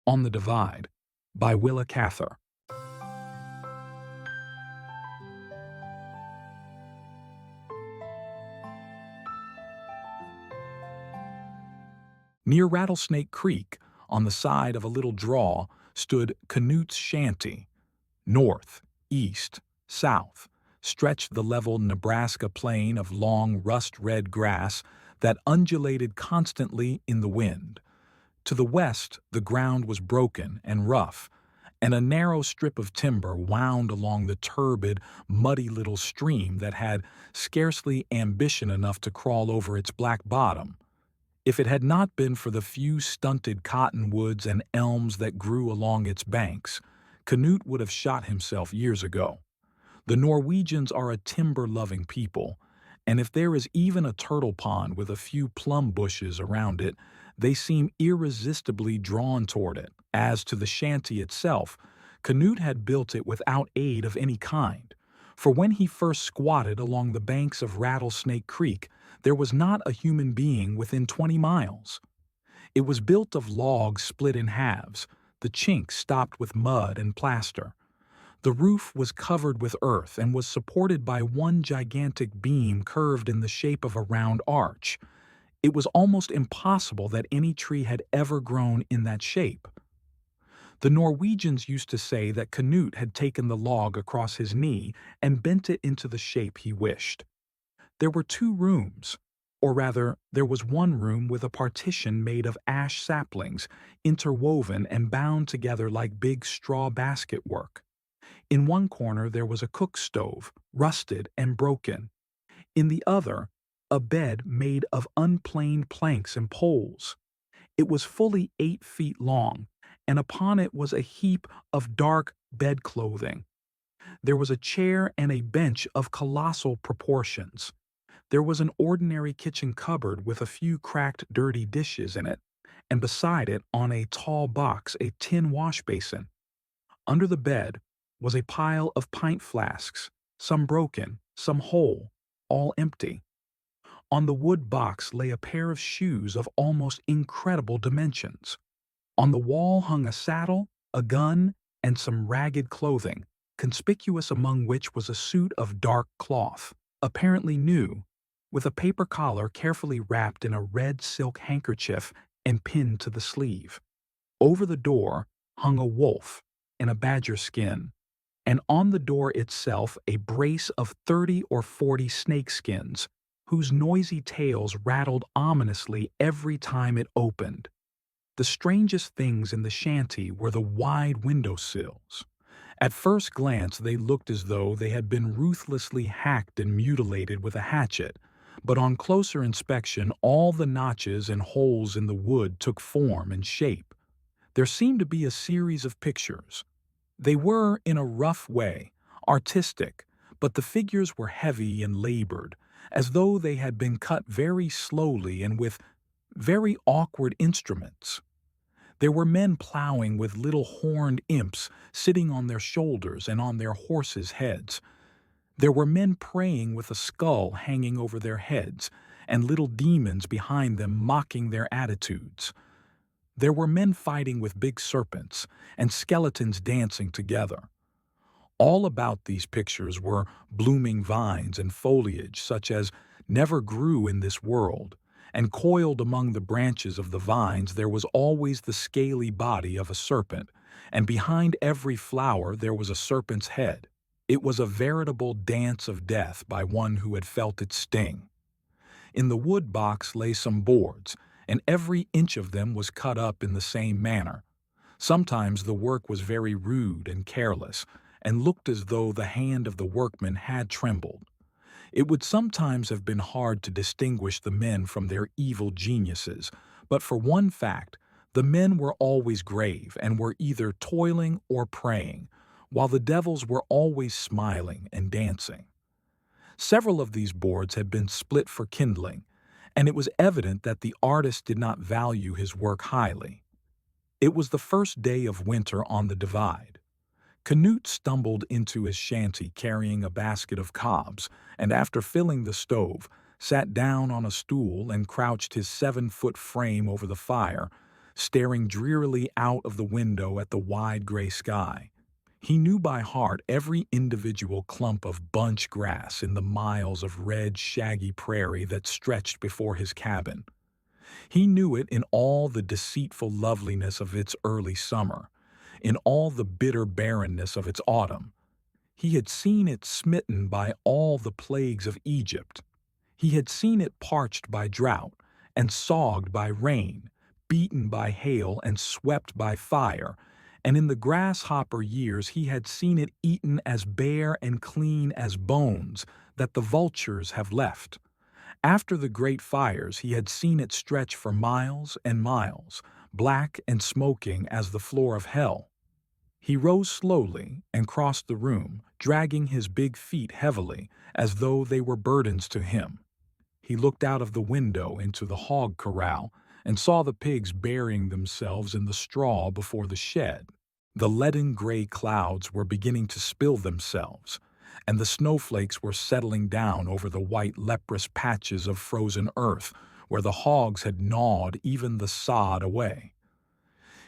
On the Divide by Willa Cather. Near Rattlesnake Creek, on the side of a little draw, stood Canute's shanty. North, east, south, stretched the level Nebraska plain of long rust-red grass that undulated constantly in the wind. To the west, the ground was broken and rough, and a narrow strip of timber wound along the turbid, muddy little stream that had scarcely ambition enough to crawl over its black bottom. If it had not been for the few stunted cottonwoods and elms that grew along its banks, Canute would have shot himself years ago. The Norwegians are a timber-loving people, and if there is even a turtle pond with a few plum bushes around it, they seem irresistibly drawn toward it. As to the shanty itself, Canute had built it without aid of any kind, for when he first squatted along the banks of Rattlesnake Creek, there was not a human being within 20 miles. It was built of logs split in halves, the chinks stopped with mud and plaster. The roof was covered with earth and was supported by one gigantic beam curved in the shape of a round arch. It was almost impossible that any tree had ever grown in that shape. The Norwegians used to say that Canute had taken the log across his knee and bent it into the shape he wished. There were two rooms, or rather, there was one room with a partition made of ash saplings, interwoven and bound together like big straw basket work. In one corner there was a cook stove, rusted and broken. In the other, a bed made of unplaned planks and poles. It was fully 8 feet long, and upon it was a heap of dark bed clothing. There was a chair and a bench of colossal proportions. There was an ordinary kitchen cupboard with a few cracked, dirty dishes in it, and beside it, on a tall box, a tin wash basin. Under the bed was a pile of pint flasks, some broken, some whole, all empty. On the wood box lay a pair of shoes of almost incredible dimensions. On the wall hung a saddle, a gun, and some ragged clothing, conspicuous among which was a suit of dark cloth, apparently new, with a paper collar carefully wrapped in a red silk handkerchief and pinned to the sleeve. Over the door hung a wolf in a badger skin, and on the door itself a brace of 30 or 40 snake skins, whose noisy tails rattled ominously every time it opened. The strangest things in the shanty were the wide window sills. At first glance they looked as though they had been ruthlessly hacked and mutilated with a hatchet, but on closer inspection all the notches and holes in the wood took form and shape. There seemed to be a series of pictures. They were, in a rough way, artistic, but the figures were heavy and labored, as though they had been cut very slowly and with very awkward instruments. There were men plowing with little horned imps sitting on their shoulders and on their horses' heads. There were men praying with a skull hanging over their heads, and little demons behind them mocking their attitudes. There were men fighting with big serpents, and skeletons dancing together. All about these pictures were blooming vines and foliage such as never grew in this world, and coiled among the branches of the vines there was always the scaly body of a serpent, and behind every flower there was a serpent's head. It was a veritable dance of death by one who had felt its sting. In the wood box lay some boards, and every inch of them was cut up in the same manner. Sometimes the work was very rude and careless, and looked as though the hand of the workman had trembled. It would sometimes have been hard to distinguish the men from their evil geniuses, but for one fact, the men were always grave and were either toiling or praying, while the devils were always smiling and dancing. Several of these boards had been split for kindling, and it was evident that the artist did not value his work highly. It was the first day of winter on the Divide. Canute stumbled into his shanty carrying a basket of cobs, and after filling the stove, sat down on a stool and crouched his 7-foot frame over the fire, staring drearily out of the window at the wide gray sky. He knew by heart every individual clump of bunch grass in the miles of red, shaggy prairie that stretched before his cabin. He knew it in all the deceitful loveliness of its early summer, in all the bitter barrenness of its autumn. He had seen it smitten by all the plagues of Egypt. He had seen it parched by drought and sogged by rain, beaten by hail and swept by fire, and in the grasshopper years he had seen it eaten as bare and clean as bones that the vultures have left. After the great fires he had seen it stretch for miles and miles, black and smoking as the floor of hell. He rose slowly and crossed the room, dragging his big feet heavily, as though they were burdens to him. He looked out of the window into the hog corral and saw the pigs burying themselves in the straw before the shed. The leaden gray clouds were beginning to spill themselves, and the snowflakes were settling down over the white leprous patches of frozen earth where the hogs had gnawed even the sod away.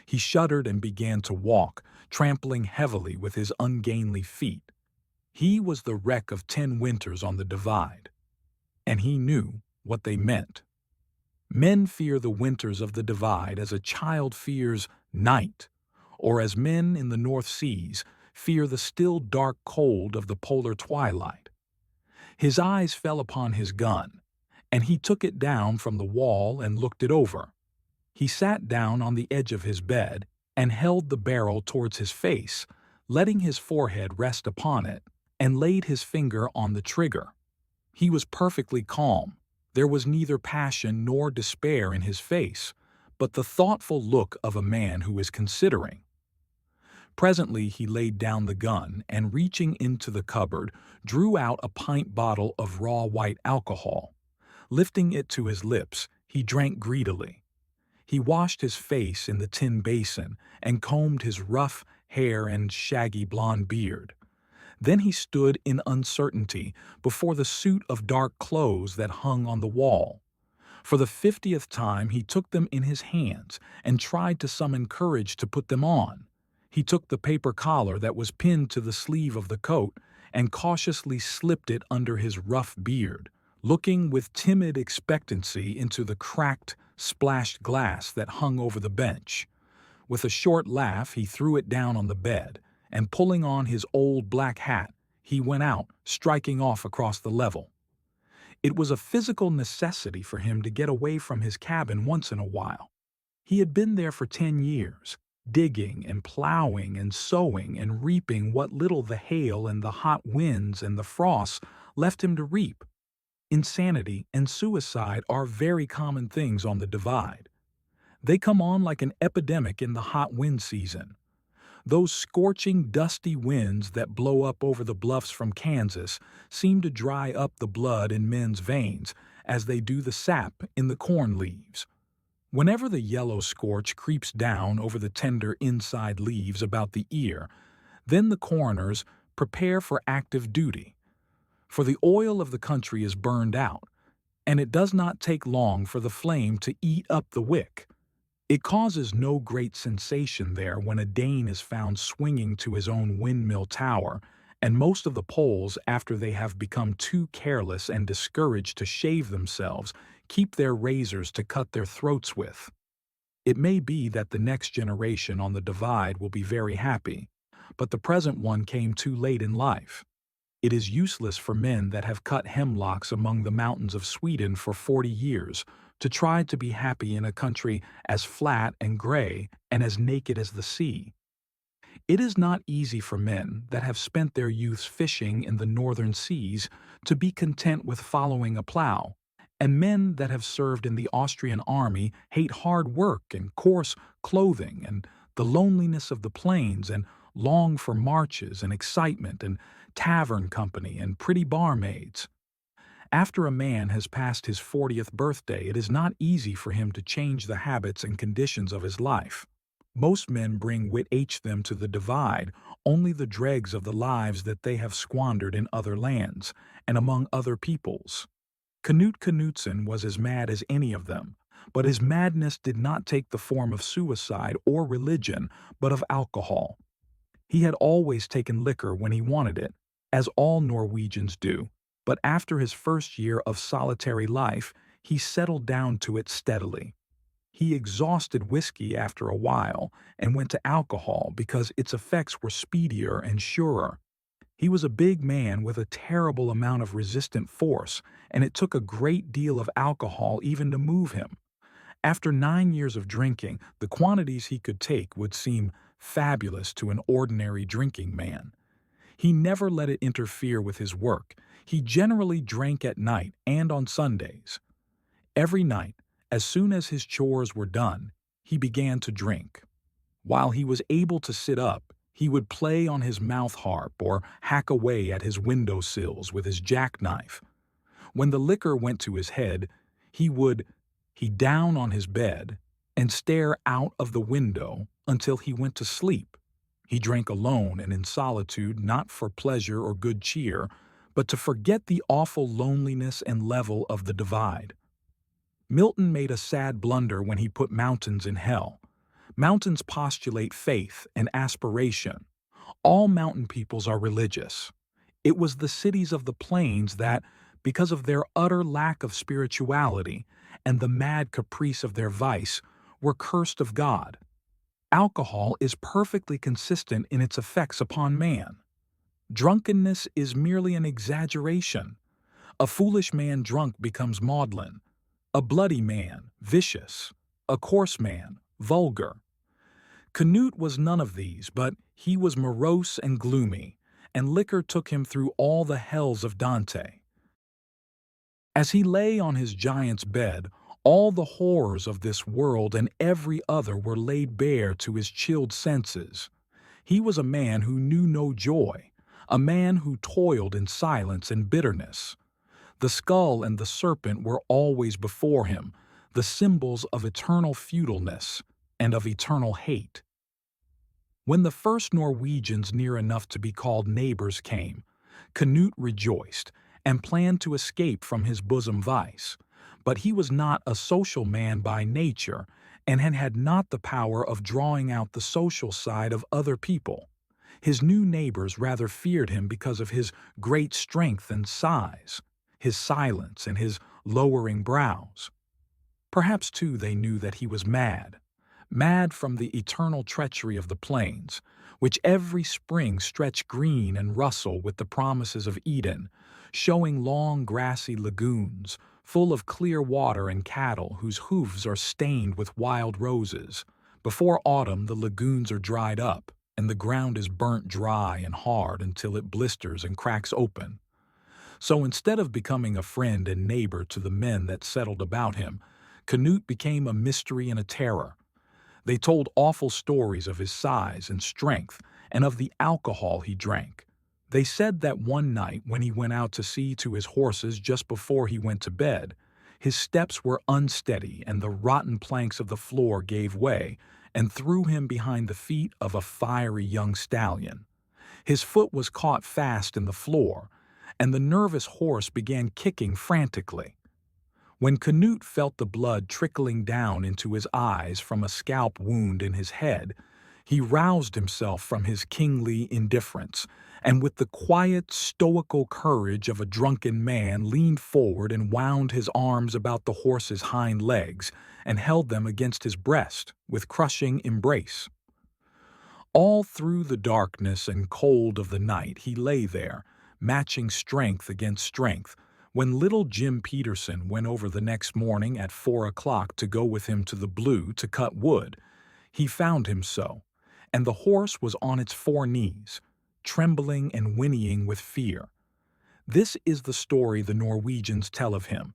He shuddered and began to walk, trampling heavily with his ungainly feet. He was the wreck of 10 winters on the divide, and he knew what they meant. Men fear the winters of the divide as a child fears night, or as men in the North Seas fear the still dark cold of the polar twilight. His eyes fell upon his gun, and he took it down from the wall and looked it over. He sat down on the edge of his bed and held the barrel towards his face, letting his forehead rest upon it, and laid his finger on the trigger. He was perfectly calm. There was neither passion nor despair in his face, but the thoughtful look of a man who is considering. Presently he laid down the gun and, reaching into the cupboard, drew out a pint bottle of raw white alcohol. Lifting it to his lips, he drank greedily. He washed his face in the tin basin and combed his rough hair and shaggy blond beard. Then he stood in uncertainty before the suit of dark clothes that hung on the wall. For the 50th time he took them in his hands and tried to summon courage to put them on. He took the paper collar that was pinned to the sleeve of the coat and cautiously slipped it under his rough beard, looking with timid expectancy into the cracked, splashed glass that hung over the bench. With a short laugh he threw it down on the bed, and pulling on his old black hat, he went out, striking off across the level. It was a physical necessity for him to get away from his cabin once in a while. He had been there for 10 years, digging and plowing and sowing and reaping what little the hail and the hot winds and the frosts left him to reap. Insanity and suicide are very common things on the divide. They come on like an epidemic in the hot wind season. Those scorching, dusty winds that blow up over the bluffs from Kansas seem to dry up the blood in men's veins as they do the sap in the corn leaves. Whenever the yellow scorch creeps down over the tender inside leaves about the ear, then the coroners prepare for active duty. For the oil of the country is burned out, and it does not take long for the flame to eat up the wick. It causes no great sensation there when a Dane is found swinging to his own windmill tower, and most of the Poles, after they have become too careless and discouraged to shave themselves, keep their razors to cut their throats with. It may be that the next generation on the divide will be very happy, but the present one came too late in life. It is useless for men that have cut hemlocks among the mountains of Sweden for 40 years to try to be happy in a country as flat and gray and as naked as the sea. It is not easy for men that have spent their youths fishing in the northern seas to be content with following a plow, and men that have served in the Austrian army hate hard work and coarse clothing and the loneliness of the plains and long for marches and excitement and tavern company and pretty barmaids. After a man has passed his 40th birthday, it is not easy for him to change the habits and conditions of his life. Most men bring with them to the divide only the dregs of the lives that they have squandered in other lands and among other peoples. Knut Knutson was as mad as any of them, But his madness did not take the form of suicide or religion, but of alcohol. He had always taken liquor when he wanted it, as all Norwegians do, but after his first year of solitary life, he settled down to it steadily. He exhausted whiskey after a while and went to alcohol because its effects were speedier and surer. He was a big man with a terrible amount of resistant force, and it took a great deal of alcohol even to move him. After 9 years of drinking, the quantities he could take would seem fabulous to an ordinary drinking man. He never let it interfere with his work. He generally drank at night and on Sundays. Every night, as soon as his chores were done, he began to drink. While he was able to sit up, he would play on his mouth harp or hack away at his window sills with his jackknife. When the liquor went to his head, he down on his bed and stare out of the window until he went to sleep. He drank alone and in solitude, not for pleasure or good cheer, but to forget the awful loneliness and level of the divide. Milton made a sad blunder when he put mountains in hell. Mountains postulate faith and aspiration. All mountain peoples are religious. It was the cities of the plains that, because of their utter lack of spirituality and the mad caprice of their vice, were cursed of God. Alcohol is perfectly consistent in its effects upon man. Drunkenness is merely an exaggeration. A foolish man drunk becomes maudlin. A bloody man, vicious. A coarse man, vulgar. Canute was none of these, but he was morose and gloomy, and liquor took him through all the hells of Dante. As he lay on his giant's bed, all the horrors of this world and every other were laid bare to his chilled senses. He was a man who knew no joy, a man who toiled in silence and bitterness. The skull and the serpent were always before him, the symbols of eternal feudalness and of eternal hate. When the first Norwegians near enough to be called neighbors came, Canute rejoiced and planned to escape from his bosom vice. But he was not a social man by nature and had not the power of drawing out the social side of other people. His new neighbors rather feared him because of his great strength and size, his silence and his lowering brows. Perhaps, too, they knew that he was mad from the eternal treachery of the plains, which every spring stretch green and rustle with the promises of Eden, showing long grassy lagoons, full of clear water and cattle whose hoofs are stained with wild roses. Before autumn the lagoons are dried up, and the ground is burnt dry and hard until it blisters and cracks open. So instead of becoming a friend and neighbor to the men that settled about him, Canute became a mystery and a terror. They told awful stories of his size and strength and of the alcohol he drank. They said that one night when he went out to see to his horses just before he went to bed, his steps were unsteady and the rotten planks of the floor gave way and threw him behind the feet of a fiery young stallion. His foot was caught fast in the floor, and the nervous horse began kicking frantically. When Canute felt the blood trickling down into his eyes from a scalp wound in his head, he roused himself from his kingly indifference, and with the quiet, stoical courage of a drunken man leaned forward and wound his arms about the horse's hind legs and held them against his breast with crushing embrace. All through the darkness and cold of the night he lay there, matching strength against strength. When little Jim Peterson went over the next morning at 4 o'clock to go with him to the Blue to cut wood, he found him so, and the horse was on its 4 knees, trembling and whinnying with fear. This is the story the Norwegians tell of him,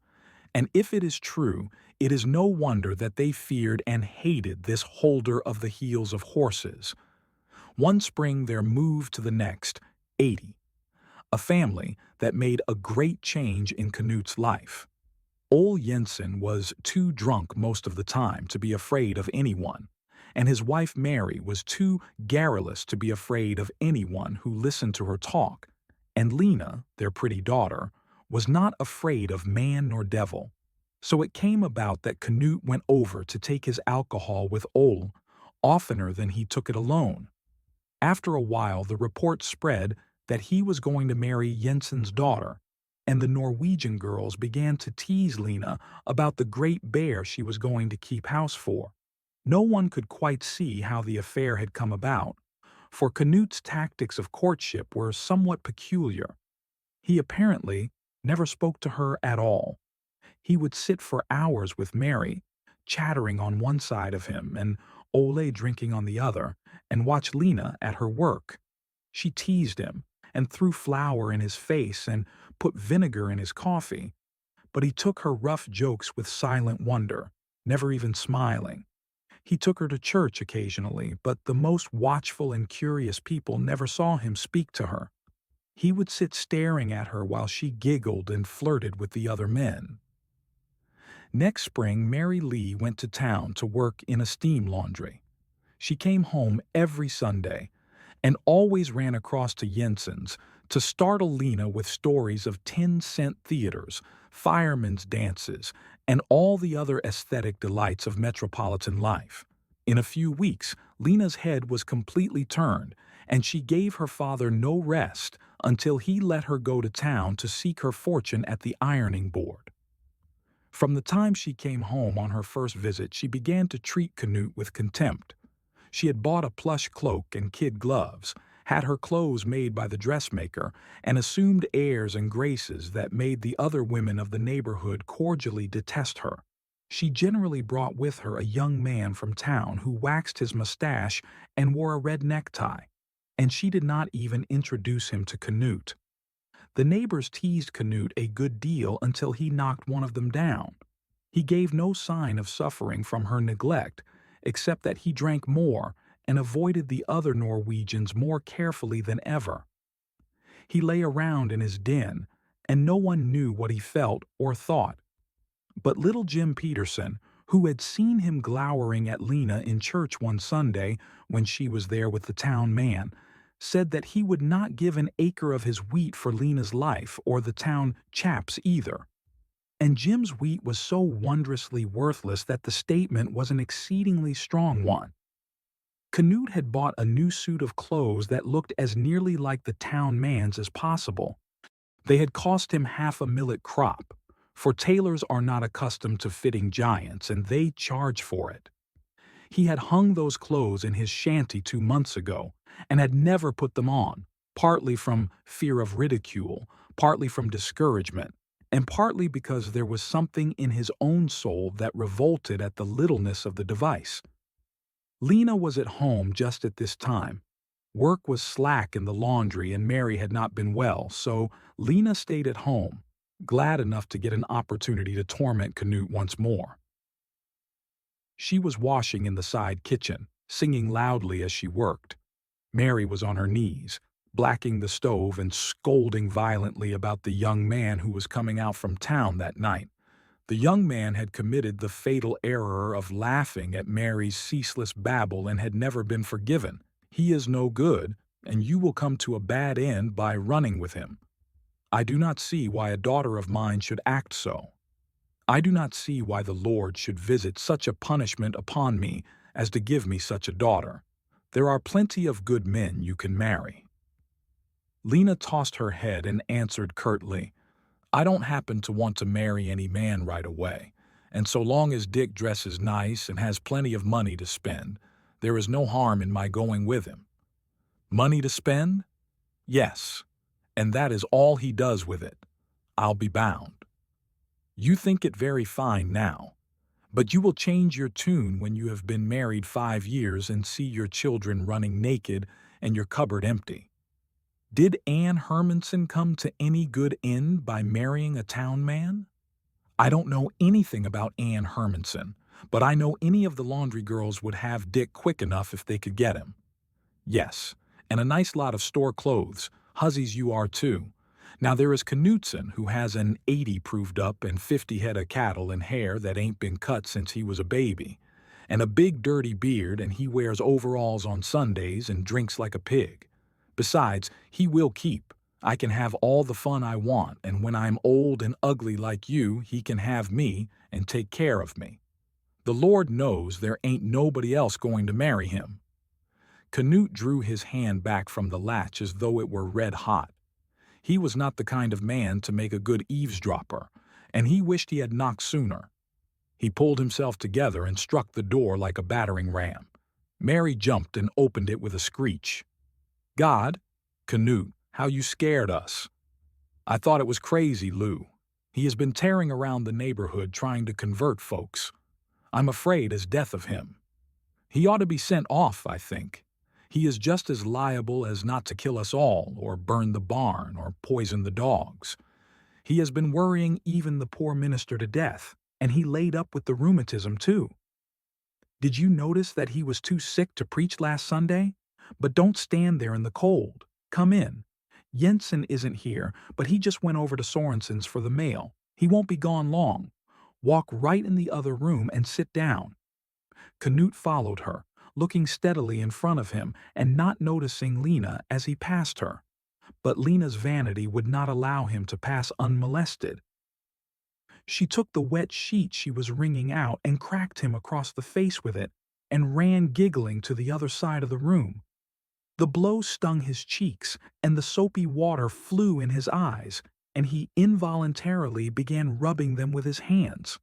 and if it is true, it is no wonder that they feared and hated this holder of the heels of horses. One spring there moved to the next 80. A family that made a great change in Canute's life. Ole Jensen was too drunk most of the time to be afraid of anyone, and his wife Mary was too garrulous to be afraid of anyone who listened to her talk, and Lena, their pretty daughter, was not afraid of man nor devil. So it came about that Canute went over to take his alcohol with Ole oftener than he took it alone. After a while, the report spread that he was going to marry Jensen's daughter, and the Norwegian girls began to tease Lena about the great bear she was going to keep house for. No one could quite see how the affair had come about, for Canute's tactics of courtship were somewhat peculiar. He apparently never spoke to her at all. He would sit for hours with Mary, chattering on one side of him and Ole drinking on the other, and watch Lena at her work. She teased him and threw flour in his face and put vinegar in his coffee, but he took her rough jokes with silent wonder, never even smiling. He took her to church occasionally, but the most watchful and curious people never saw him speak to her. He would sit staring at her while she giggled and flirted with the other men. Next spring, Mary Lee went to town to work in a steam laundry. She came home every Sunday and always ran across to Jensen's to startle Lena with stories of 10-cent theaters, firemen's dances, and all the other aesthetic delights of metropolitan life. In a few weeks, Lena's head was completely turned, and she gave her father no rest until he let her go to town to seek her fortune at the ironing board. From the time she came home on her first visit, she began to treat Canute with contempt. She had bought a plush cloak and kid gloves, had her clothes made by the dressmaker, and assumed airs and graces that made the other women of the neighborhood cordially detest her. She generally brought with her a young man from town who waxed his mustache and wore a red necktie, and she did not even introduce him to Canute. The neighbors teased Canute a good deal until he knocked one of them down. He gave no sign of suffering from her neglect, except that he drank more and avoided the other Norwegians more carefully than ever. He lay around in his den, and no one knew what he felt or thought. But little Jim Peterson, who had seen him glowering at Lena in church one Sunday when she was there with the town man, said that he would not give an acre of his wheat for Lena's life or the town chap's either. And Jim's wheat was so wondrously worthless that the statement was an exceedingly strong one. Canute had bought a new suit of clothes that looked as nearly like the town man's as possible. They had cost him half a millet crop, for tailors are not accustomed to fitting giants, and they charge for it. He had hung those clothes in his shanty 2 months ago, and had never put them on, partly from fear of ridicule, partly from discouragement, and partly because there was something in his own soul that revolted at the littleness of the device. Lena was at home just at this time. Work was slack in the laundry and Mary had not been well, so Lena stayed at home, glad enough to get an opportunity to torment Canute once more. She was washing in the side kitchen, singing loudly as she worked. Mary was on her knees, blacking the stove and scolding violently about the young man who was coming out from town that night. The young man had committed the fatal error of laughing at Mary's ceaseless babble and had never been forgiven. He is no good, and you will come to a bad end by running with him. I do not see why a daughter of mine should act so. I do not see why the Lord should visit such a punishment upon me as to give me such a daughter. There are plenty of good men you can marry. Lena tossed her head and answered curtly, I don't happen to want to marry any man right away, and so long as Dick dresses nice and has plenty of money to spend, there is no harm in my going with him. Money to spend? Yes, and that is all he does with it, I'll be bound. You think it very fine now, but you will change your tune when you have been married 5 years and see your children running naked and your cupboard empty. Did Anne Hermanson come to any good end by marrying a town man? I don't know anything about Anne Hermanson, but I know any of the laundry girls would have Dick quick enough if they could get him. Yes, and a nice lot of store clothes, hussies you are too. Now there is Knutson, who has an 80 proved up and 50 head of cattle and hair that ain't been cut since he was a baby, and a big dirty beard, and he wears overalls on Sundays and drinks like a pig. Besides, he will keep. I can have all the fun I want, and when I'm old and ugly like you, he can have me and take care of me. The Lord knows there ain't nobody else going to marry him." Canute drew his hand back from the latch as though it were red hot. He was not the kind of man to make a good eavesdropper, and he wished he had knocked sooner. He pulled himself together and struck the door like a battering ram. Mary jumped and opened it with a screech. "God, Canute, how you scared us." "I thought it was crazy, Lou. He has been tearing around the neighborhood trying to convert folks. I'm afraid as death of him. He ought to be sent off, I think. He is just as liable as not to kill us all, or burn the barn, or poison the dogs. He has been worrying even the poor minister to death, and he laid up with the rheumatism too. Did you notice that he was too sick to preach last Sunday? But don't stand there in the cold. Come in. Jensen isn't here, but he just went over to Sorensen's for the mail. He won't be gone long. Walk right in the other room and sit down." Canute followed her, looking steadily in front of him and not noticing Lena as he passed her. But Lena's vanity would not allow him to pass unmolested. She took the wet sheet she was wringing out and cracked him across the face with it, and ran giggling to the other side of the room. The blow stung his cheeks, and the soapy water flew in his eyes, and he involuntarily began rubbing them with his hands.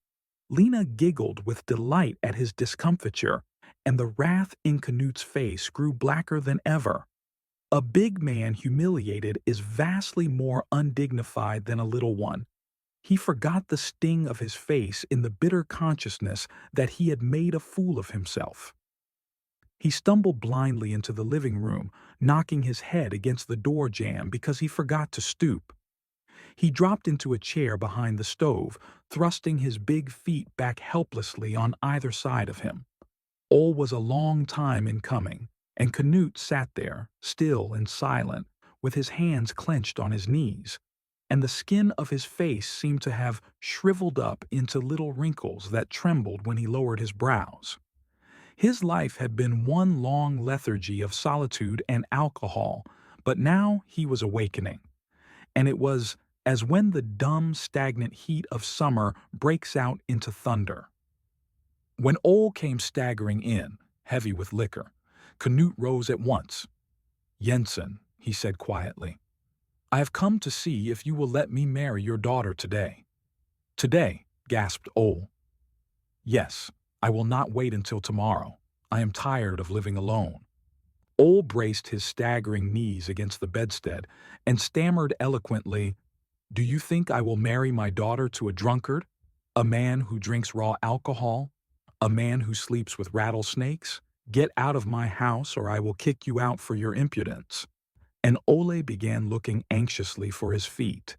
Lena giggled with delight at his discomfiture, and the wrath in Canute's face grew blacker than ever. A big man humiliated is vastly more undignified than a little one. He forgot the sting of his face in the bitter consciousness that he had made a fool of himself. He stumbled blindly into the living room, knocking his head against the door jamb because he forgot to stoop. He dropped into a chair behind the stove, thrusting his big feet back helplessly on either side of him. All was a long time in coming, and Canute sat there, still and silent, with his hands clenched on his knees, and the skin of his face seemed to have shriveled up into little wrinkles that trembled when he lowered his brows. His life had been one long lethargy of solitude and alcohol, but now he was awakening, and it was as when the dumb, stagnant heat of summer breaks out into thunder. When Ole came staggering in, heavy with liquor, Canute rose at once. "Jensen," he said quietly, "I have come to see if you will let me marry your daughter today." "Today?" gasped Ole. "Yes, I will not wait until tomorrow. I am tired of living alone." Ole braced his staggering knees against the bedstead and stammered eloquently, "Do you think I will marry my daughter to a drunkard? A man who drinks raw alcohol? A man who sleeps with rattlesnakes? Get out of my house or I will kick you out for your impudence." And Ole began looking anxiously for his feet.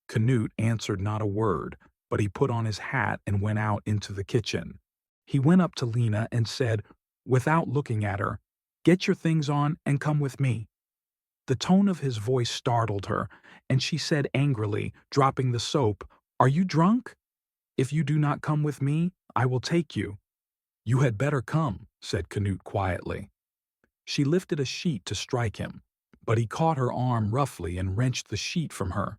Canute answered not a word, but he put on his hat and went out into the kitchen. He went up to Lena and said, without looking at her, "Get your things on and come with me." The tone of his voice startled her, and she said angrily, dropping the soap, "Are you drunk? If you do not come with me, I will take you." "You had better come," said Canute quietly. She lifted a sheet to strike him, but he caught her arm roughly and wrenched the sheet from her.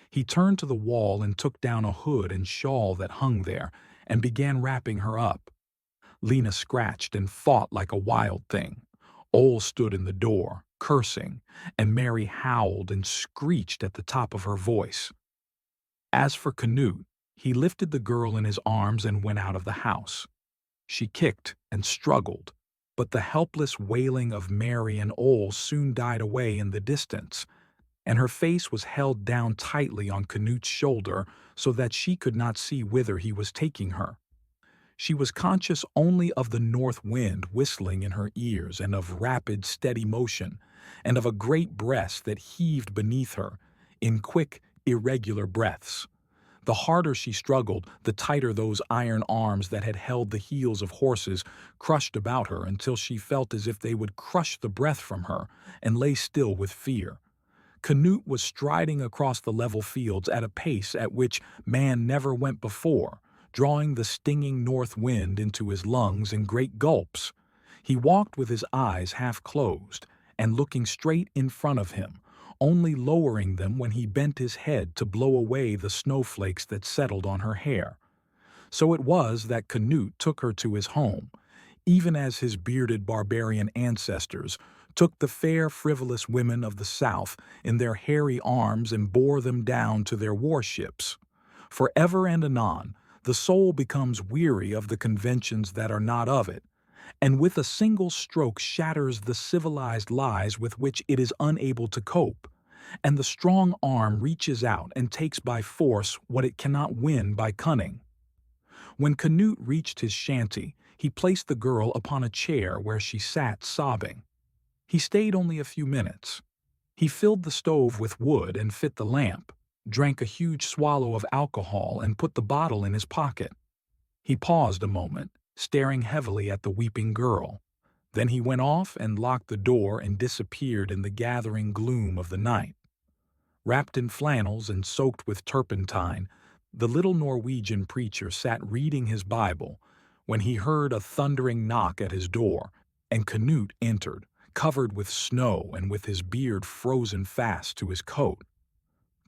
He turned to the wall and took down a hood and shawl that hung there, and began wrapping her up. Lena scratched and fought like a wild thing. Ole stood in the door, cursing, and Mary howled and screeched at the top of her voice. As for Canute, he lifted the girl in his arms and went out of the house. She kicked and struggled, but the helpless wailing of Mary and Ole soon died away in the distance, and her face was held down tightly on Canute's shoulder so that she could not see whither he was taking her. She was conscious only of the north wind whistling in her ears and of rapid, steady motion, and of a great breast that heaved beneath her in quick, irregular breaths. The harder she struggled, the tighter those iron arms that had held the heels of horses crushed about her until she felt as if they would crush the breath from her and lay still with fear. Canute was striding across the level fields at a pace at which man never went before, drawing the stinging north wind into his lungs in great gulps. He walked with his eyes half closed and looking straight in front of him, only lowering them when he bent his head to blow away the snowflakes that settled on her hair. So it was that Canute took her to his home, even as his bearded barbarian ancestors took the fair, frivolous women of the South in their hairy arms and bore them down to their warships. For ever and anon, the soul becomes weary of the conventions that are not of it, and with a single stroke shatters the civilized lies with which it is unable to cope, and the strong arm reaches out and takes by force what it cannot win by cunning. When Canute reached his shanty, he placed the girl upon a chair where she sat sobbing. He stayed only a few minutes. He filled the stove with wood and fit the lamp, drank a huge swallow of alcohol and put the bottle in his pocket. He paused a moment, staring heavily at the weeping girl. Then he went off and locked the door and disappeared in the gathering gloom of the night. Wrapped in flannels and soaked with turpentine, the little Norwegian preacher sat reading his Bible when he heard a thundering knock at his door, and Canute entered, covered with snow and with his beard frozen fast to his coat.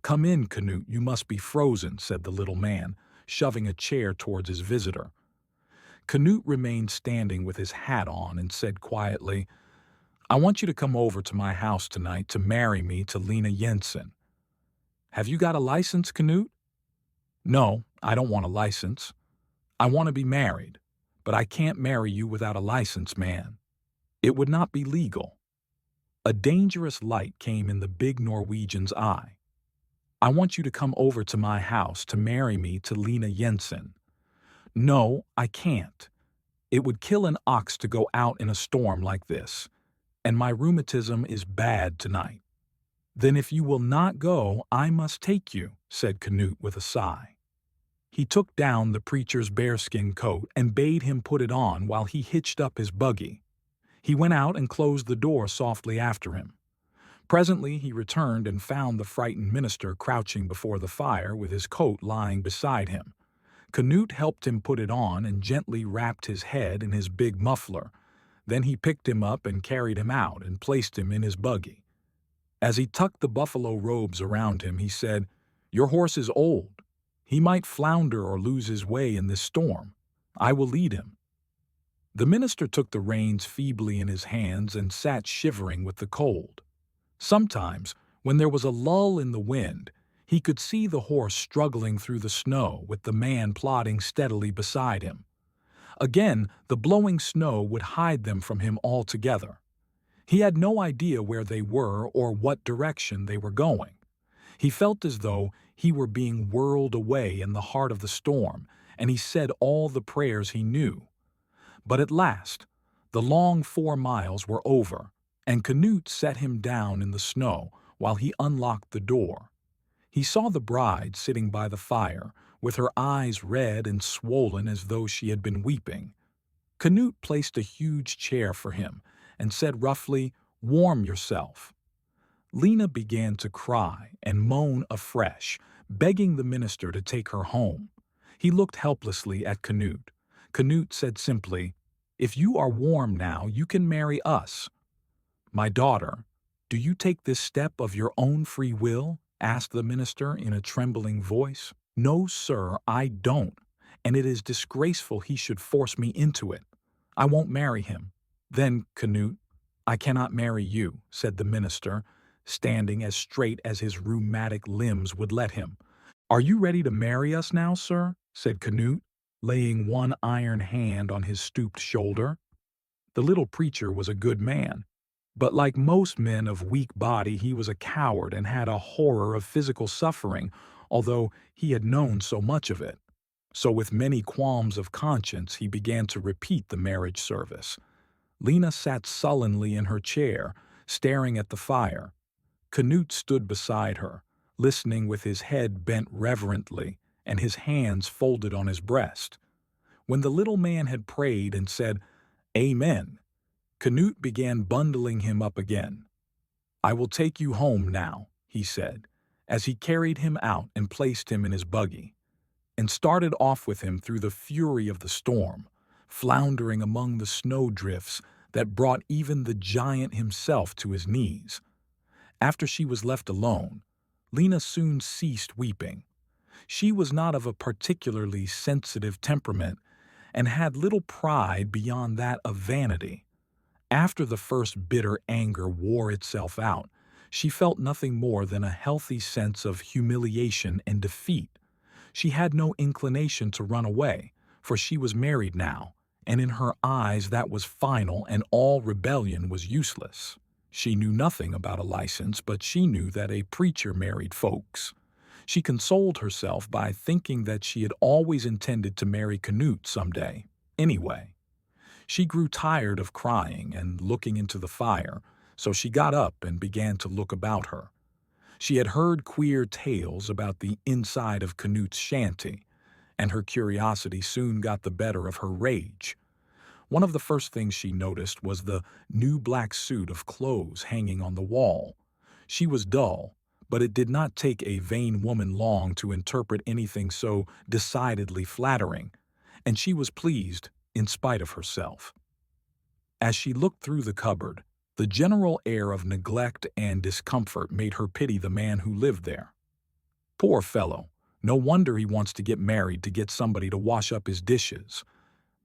"Come in, Canute, you must be frozen," said the little man, shoving a chair towards his visitor. Canute remained standing with his hat on and said quietly, "I want you to come over to my house tonight to marry me to Lena Jensen." "Have you got a license, Canute?" "No, I don't want a license. I want to be married, but I can't marry you without a license, man. It would not be legal." A dangerous light came in the big Norwegian's eye. "I want you to come over to my house to marry me to Lena Jensen." "No, I can't. It would kill an ox to go out in a storm like this, and my rheumatism is bad tonight." "Then if you will not go, I must take you," said Canute with a sigh. He took down the preacher's bearskin coat and bade him put it on while he hitched up his buggy. He went out and closed the door softly after him. Presently he returned and found the frightened minister crouching before the fire with his coat lying beside him. Canute helped him put it on and gently wrapped his head in his big muffler. Then he picked him up and carried him out and placed him in his buggy. As he tucked the buffalo robes around him, he said, "Your horse is old. He might flounder or lose his way in this storm. I will lead him." The minister took the reins feebly in his hands and sat shivering with the cold. Sometimes, when there was a lull in the wind, he could see the horse struggling through the snow with the man plodding steadily beside him. Again, the blowing snow would hide them from him altogether. He had no idea where they were or what direction they were going. He felt as though he were being whirled away in the heart of the storm, and he said all the prayers he knew. But at last, the long 4 miles were over, and Canute set him down in the snow while he unlocked the door. He saw the bride sitting by the fire, with her eyes red and swollen as though she had been weeping. Canute placed a huge chair for him and said roughly, "Warm yourself." Lena began to cry and moan afresh, begging the minister to take her home. He looked helplessly at Canute. Canute said simply, "If you are warm now, you can marry us." "My daughter, do you take this step of your own free will?" asked the minister in a trembling voice. "No, sir, I don't, and it is disgraceful he should force me into it. I won't marry him." "Then, Canute, I cannot marry you," said the minister, standing as straight as his rheumatic limbs would let him. "Are you ready to marry us now, sir?" said Canute, laying one iron hand on his stooped shoulder. The little preacher was a good man, but like most men of weak body, he was a coward and had a horror of physical suffering, although he had known so much of it. So with many qualms of conscience, he began to repeat the marriage service. Lena sat sullenly in her chair, staring at the fire. Canute stood beside her, listening with his head bent reverently and his hands folded on his breast. When the little man had prayed and said, "Amen," Canute began bundling him up again. "I will take you home now," he said, as he carried him out and placed him in his buggy, and started off with him through the fury of the storm, floundering among the snowdrifts that brought even the giant himself to his knees. After she was left alone, Lena soon ceased weeping. She was not of a particularly sensitive temperament and had little pride beyond that of vanity. After the first bitter anger wore itself out, she felt nothing more than a healthy sense of humiliation and defeat. She had no inclination to run away, for she was married now, and in her eyes that was final and all rebellion was useless. She knew nothing about a license, but she knew that a preacher married folks. She consoled herself by thinking that she had always intended to marry Canute someday. Anyway, she grew tired of crying and looking into the fire, so she got up and began to look about her. She had heard queer tales about the inside of Canute's shanty, and her curiosity soon got the better of her rage. One of the first things she noticed was the new black suit of clothes hanging on the wall. She was dull, but it did not take a vain woman long to interpret anything so decidedly flattering, and she was pleased in spite of herself. As she looked through the cupboard, the general air of neglect and discomfort made her pity the man who lived there. Poor fellow, no wonder he wants to get married to get somebody to wash up his dishes.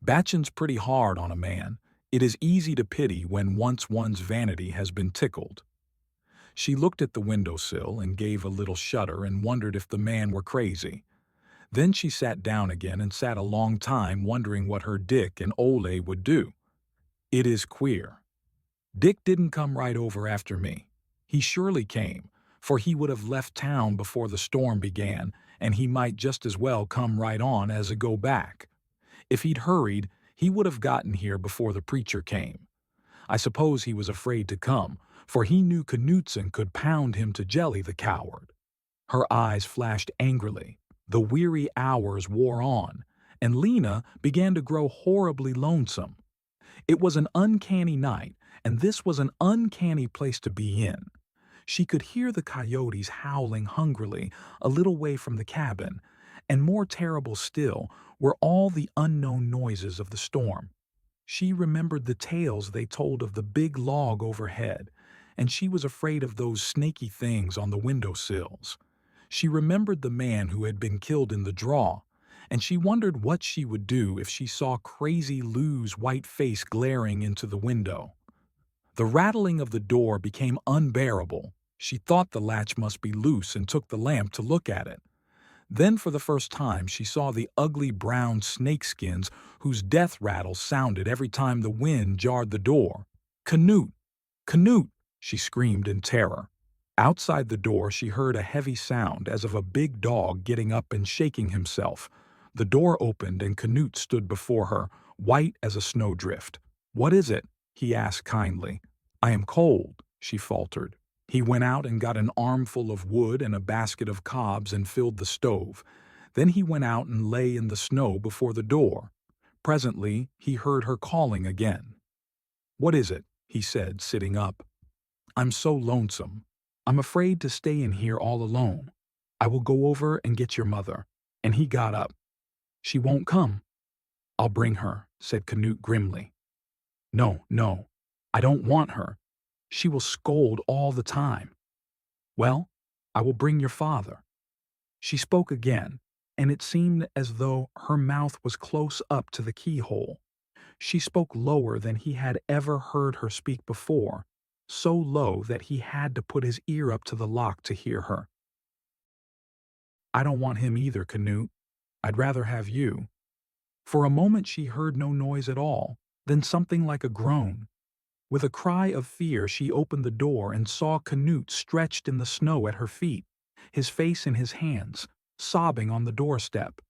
Batchin's pretty hard on a man. It is easy to pity when once one's vanity has been tickled. She looked at the windowsill and gave a little shudder and wondered if the man were crazy. Then she sat down again and sat a long time wondering what her Dick and Ole would do. It is queer. Dick didn't come right over after me. He surely came, for he would have left town before the storm began, and he might just as well come right on as a go back. If he'd hurried, he would have gotten here before the preacher came. I suppose he was afraid to come, for he knew Knutson could pound him to jelly, the coward. Her eyes flashed angrily. The weary hours wore on, and Lena began to grow horribly lonesome. It was an uncanny night, and this was an uncanny place to be in. She could hear the coyotes howling hungrily a little way from the cabin, and more terrible still were all the unknown noises of the storm. She remembered the tales they told of the big log overhead, and she was afraid of those snaky things on the windowsills. She remembered the man who had been killed in the draw, and she wondered what she would do if she saw Crazy Lou's white face glaring into the window. The rattling of the door became unbearable. She thought the latch must be loose and took the lamp to look at it. Then for the first time she saw the ugly brown snakeskins whose death rattle sounded every time the wind jarred the door. "Canute! Canute!" she screamed in terror. Outside the door she heard a heavy sound as of a big dog getting up and shaking himself. The door opened and Canute stood before her, white as a snowdrift. "What is it?" he asked kindly. "I am cold," she faltered. He went out and got an armful of wood and a basket of cobs and filled the stove. Then he went out and lay in the snow before the door. Presently he heard her calling again. "What is it?" he said, sitting up. "I'm so lonesome. I'm afraid to stay in here all alone. I will go over and get your mother." And he got up. "She won't come." "I'll bring her," said Canute grimly. "No, no, I don't want her. She will scold all the time." "Well, I will bring your father." She spoke again, and it seemed as though her mouth was close up to the keyhole. She spoke lower than he had ever heard her speak before, so low that he had to put his ear up to the lock to hear her. "I don't want him either, Canute. I'd rather have you." For a moment she heard no noise at all, then something like a groan. With a cry of fear she opened the door and saw Canute stretched in the snow at her feet, his face in his hands, sobbing on the doorstep.